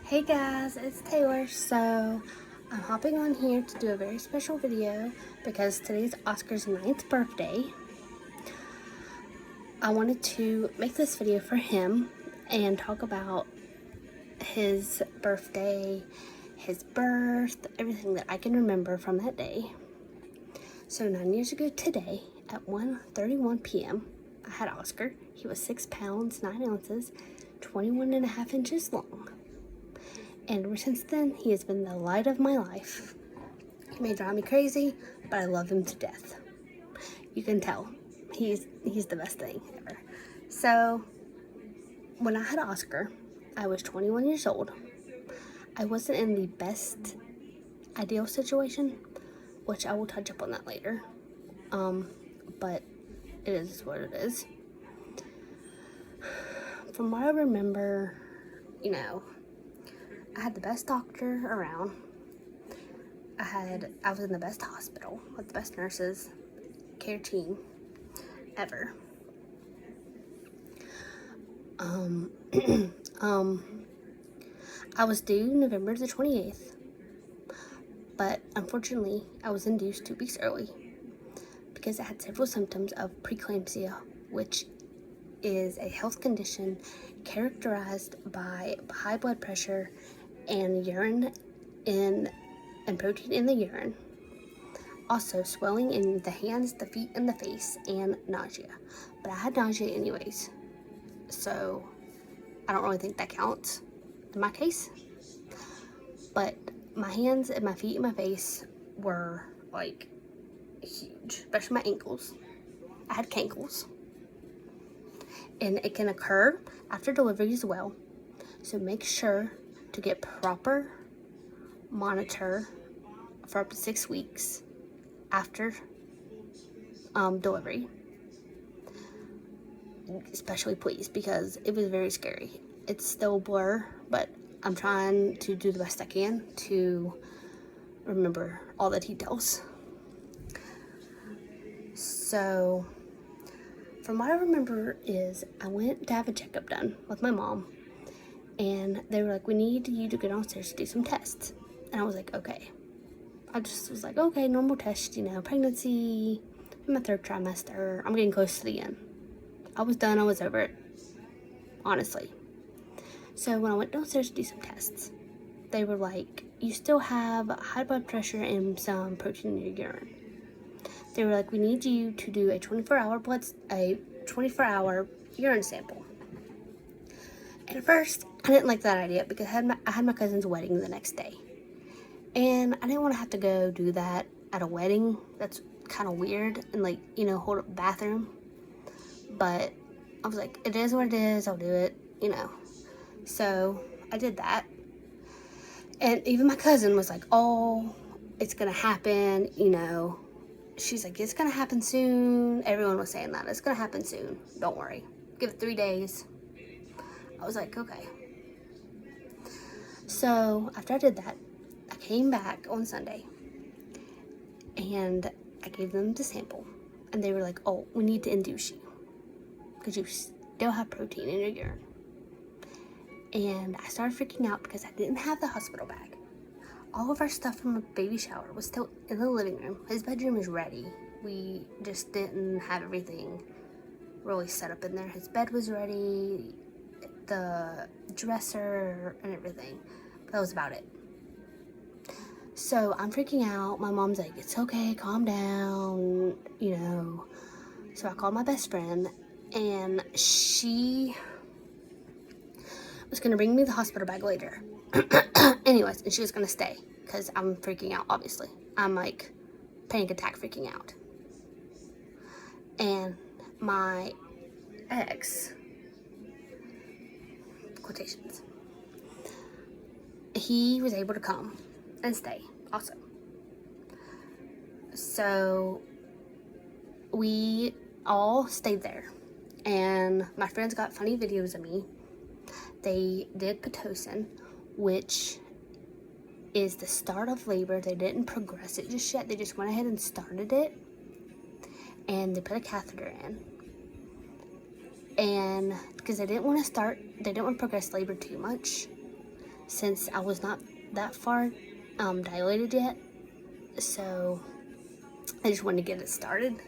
Hey guys, it's Taylor. So I'm hopping on here to do a very special video because today's Oscar's 9th birthday. I wanted to make this video for him and talk about his birthday, his birth, everything that I can remember from that day. So 9 years ago today at 1:31 p.m. I had Oscar. He was 6 pounds, 9 ounces, 21.5 inches long. And ever since then, he has been the light of my life. He may drive me crazy, but I love him to death. You can tell. He's the best thing ever. So, when I had Oscar, I was 21 years old. I wasn't in the best ideal situation, which I will touch up on that later. But it is what it is. From what I remember, I had the best doctor around. I was in the best hospital with the best nurses, care team ever. I was due November the 28th, but unfortunately I was induced 2 weeks early because I had several symptoms of preeclampsia, which is a health condition characterized by high blood pressure and protein in the urine. Also, swelling in the hands, the feet, and the face, and nausea. But I had nausea anyways, so I don't really think that counts in my case. But my hands and my feet and my face were like huge, especially my ankles. I had cankles. And it can occur after delivery as well. So make sure to get proper monitor for up to 6 weeks after delivery. Especially please, because it was very scary. It's still a blur, but I'm trying to do the best I can to remember all the details. So, from what I remember is I went to have a checkup done with my mom, and they were like, we need you to go downstairs to do some tests. And I was like, okay. I just was like, okay, normal test, pregnancy, in my 3rd trimester, I'm getting close to the end. I was done, I was over it, honestly. So when I went downstairs to do some tests, they were like, you still have high blood pressure and some protein in your urine. They were like, we need you to do a 24-hour urine sample. And at first, I didn't like that idea because I had my cousin's wedding the next day. And I didn't want to have to go do that at a wedding. That's kind of weird and hold up the bathroom. But I was like, it is what it is, I'll do it, So I did that. And even my cousin was like, oh, it's going to happen, She's like, it's going to happen soon. Everyone was saying that. It's going to happen soon. Don't worry. Give it 3 days. I was like, okay. So after I did that, I came back on Sunday and I gave them the sample. And they were like, oh, we need to induce you because you still have protein in your urine. And I started freaking out because I didn't have the hospital bag. All of our stuff from the baby shower was still in the living room. His bedroom is ready. We just didn't have everything really set up in there. His bed was ready, the dresser, and everything. But that was about it. So I'm freaking out. My mom's like, it's okay, calm down, So I called my best friend, and she was going to bring me the hospital bag later. Anyways, and she was going to stay because I'm freaking out, obviously. I'm like panic attack freaking out. And my ex, quotations, he was able to come and stay also. So we all stayed there. And my friends got funny videos of me. They did Pitocin, which is the start of labor. They didn't progress it just yet. They just went ahead and started it. And they put a catheter in. And because they didn't want to progress labor too much. since I was not that far dilated yet, so I just wanted to get it started,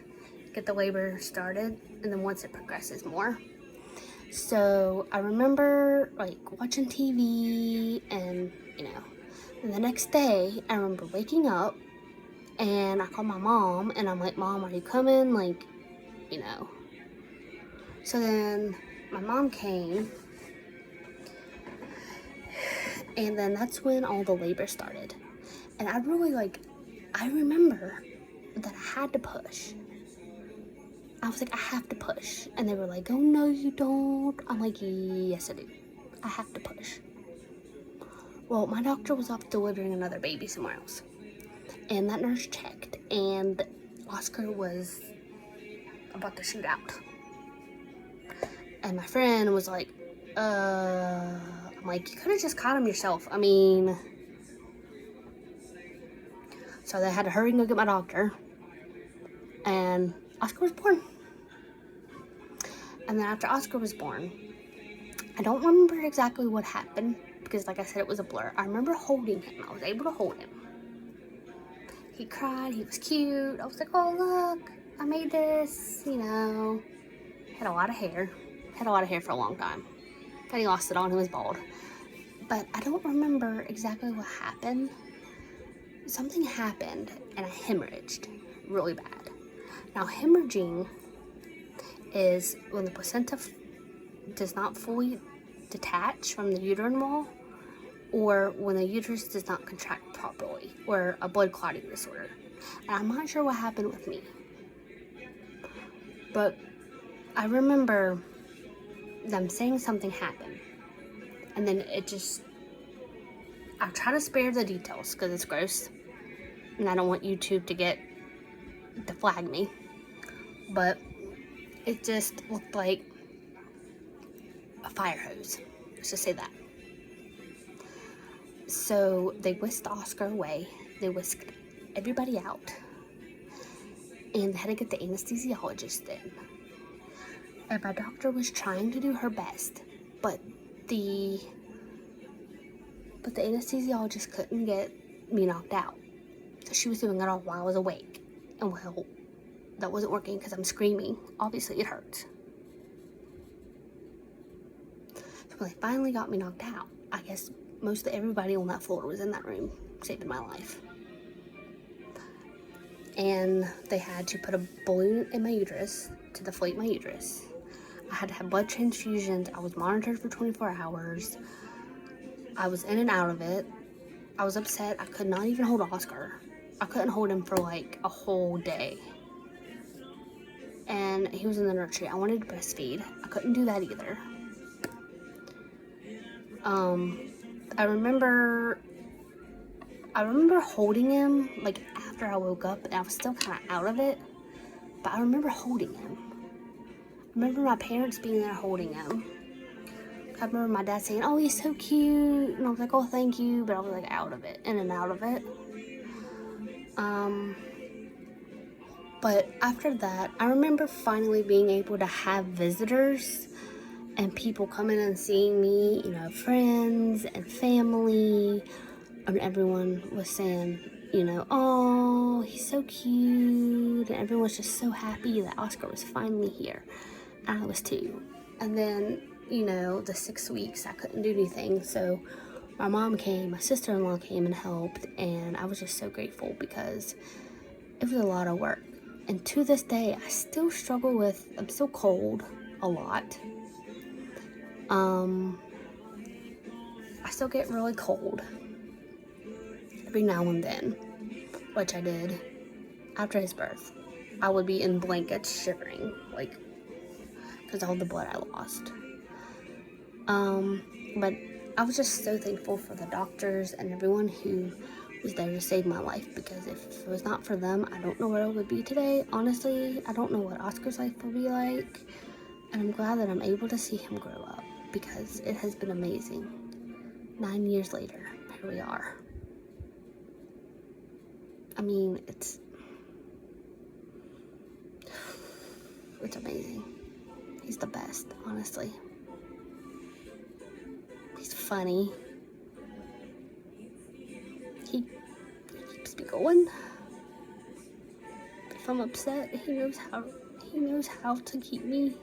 get the labor started, and then once it progresses more. So I remember like watching TV, and and the next day I remember waking up and I called my mom and I'm like, Mom, are you coming? Like, So then my mom came, and then that's when all the labor started. And I remember that I had to push. I was like, I have to push. And they were like, oh, no, you don't. I'm like, yes, I do. I have to push. Well, my doctor was off delivering another baby somewhere else. And that nurse checked, and Oscar was about to shoot out. And my friend was like, I'm like, you could have just caught him yourself. I mean, so they had to hurry and go get my doctor. And Oscar was born. And then after Oscar was born, I don't remember exactly what happened because, like I said, it was a blur. I remember holding him. I was able to hold him. He cried. He was cute. I was like, oh, look, I made this, Had a lot of hair. Had a lot of hair for a long time. And he lost it all and he was bald. But I don't remember exactly what happened. Something happened and I hemorrhaged really bad. Now, hemorrhaging is when the placenta does not fully detach from the uterine wall, or when the uterus does not contract properly, or a blood clotting disorder. And I'm not sure what happened with me, but I remember them saying something happened, and then I'll try to spare the details because it's gross, and I don't want YouTube to flag me, but it just looked like a fire hose. Let's just say that. So they whisked Oscar away. They whisked everybody out. And they had to get the anesthesiologist in. And my doctor was trying to do her best. But the anesthesiologist couldn't get me knocked out. So she was doing it all while I was awake. And well, that wasn't working because I'm screaming. Obviously it hurts. So when they finally got me knocked out, I guess most of everybody on that floor was in that room, saving my life. And they had to put a balloon in my uterus to deflate my uterus. I had to have blood transfusions. I was monitored for 24 hours. I was in and out of it. I was upset. I could not even hold Oscar. I couldn't hold him for like a whole day. And he was in the nursery. I wanted to breastfeed. I couldn't do that either. I remember holding him, like, after I woke up, and I was still kind of out of it, but I remember holding him. I remember my parents being there holding him. I remember my dad saying, oh, he's so cute, and I was like, oh, thank you, but I was, like, out of it, in and out of it. But after that, I remember finally being able to have visitors and people coming and seeing me, friends and family, and everyone was saying, oh, he's so cute, and everyone was just so happy that Oscar was finally here, and I was too. And then, the 6 weeks, I couldn't do anything, so my mom came, my sister-in-law came and helped, and I was just so grateful because it was a lot of work. And to this day, I still struggle with, I'm still cold a lot. I still get really cold every now and then, which I did after his birth. I would be in blankets shivering, like, because of all the blood I lost. But I was just so thankful for the doctors and everyone who was there to save my life, because if it was not for them, I don't know where I would be today. Honestly, I don't know what Oscar's life will be like, and I'm glad that I'm able to see him grow up, because it has been amazing. 9 years later, here we are. I mean, it's amazing. He's the best, honestly. He's funny. going. If I'm upset, he knows how to keep me.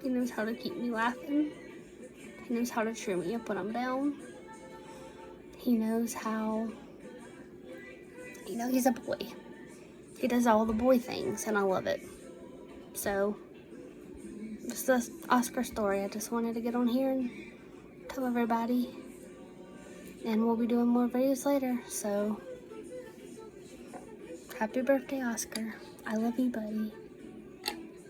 He knows how to keep me laughing. He knows how to cheer me up when I'm down. He knows how, he's a boy. He does all the boy things, and I love it. So, just the Oscar story. I just wanted to get on here and tell everybody. And we'll be doing more videos later. So, happy birthday, Oscar. I love you, buddy.